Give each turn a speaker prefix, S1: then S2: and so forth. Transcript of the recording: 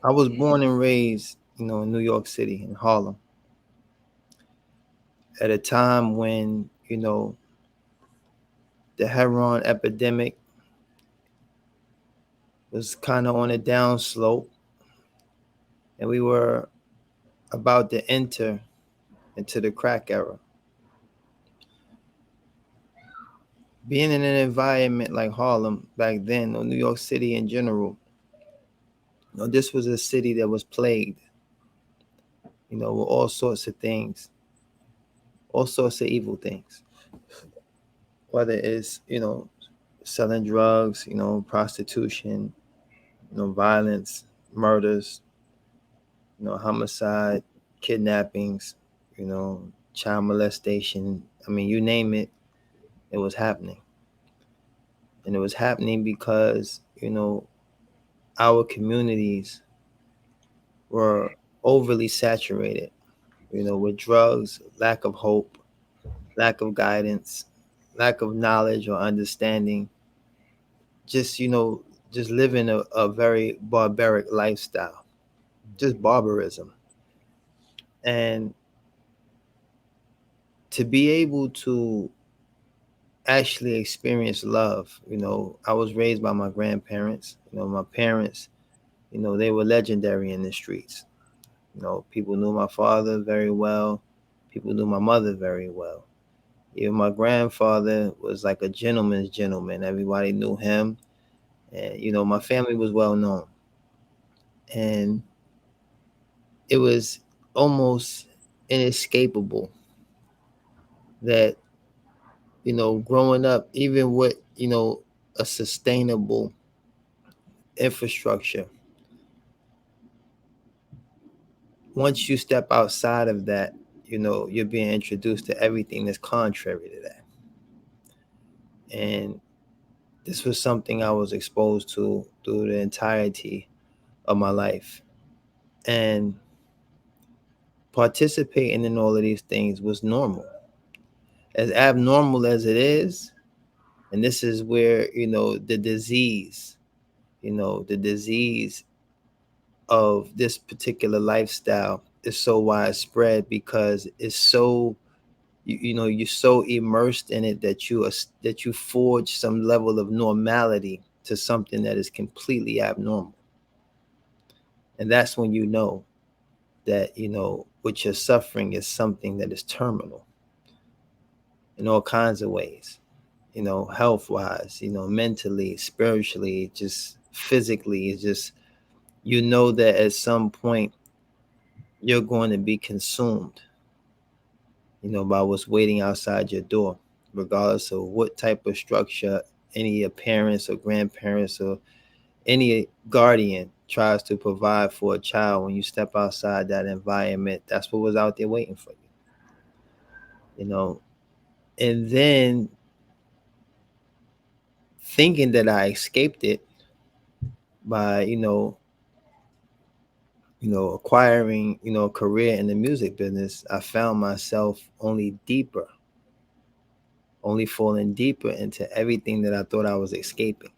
S1: I was born and raised, in New York City, in Harlem, at a time when, the heroin epidemic was kind of on a down slope, and we were about to enter into the crack era. Being in an environment like Harlem back then, or New York City in general, this was a city that was plagued, with all sorts of things, all sorts of evil things. Whether it's, selling drugs, prostitution, violence, murders, homicide, kidnappings, you know, child molestation. I mean, you name it, it was happening. And it was happening because, our communities were overly saturated, with drugs, lack of hope, lack of guidance, lack of knowledge or understanding, just, just living a very barbaric lifestyle, just barbarism. And to be able to actually experience love, I was raised by my grandparents. My parents, they were legendary in the streets. People knew my father very well. People knew my mother very well. Even my grandfather was like a gentleman's gentleman. Everybody knew him. And, my family was well known. And it was almost inescapable that, growing up, even with, a sustainable infrastructure, once you step outside of that, you're being introduced to everything that's contrary to that. And this was something I was exposed to through the entirety of my life. And participating in all of these things was normal. As abnormal as it is, and this is where, the disease of this particular lifestyle is so widespread because it's so you're so immersed in it that you forge some level of normality to something that is completely abnormal. And that's when you know that what you're suffering is something that is terminal in all kinds of ways, health wise, mentally, spiritually, just physically. It's just that at some point you're going to be consumed, by what's waiting outside your door, regardless of what type of structure any of your parents or grandparents or any guardian tries to provide for a child. When you step outside that environment, that's what was out there waiting for you, And then thinking that I escaped it by, acquiring, a career in the music business, I found myself only falling deeper into everything that I thought I was escaping.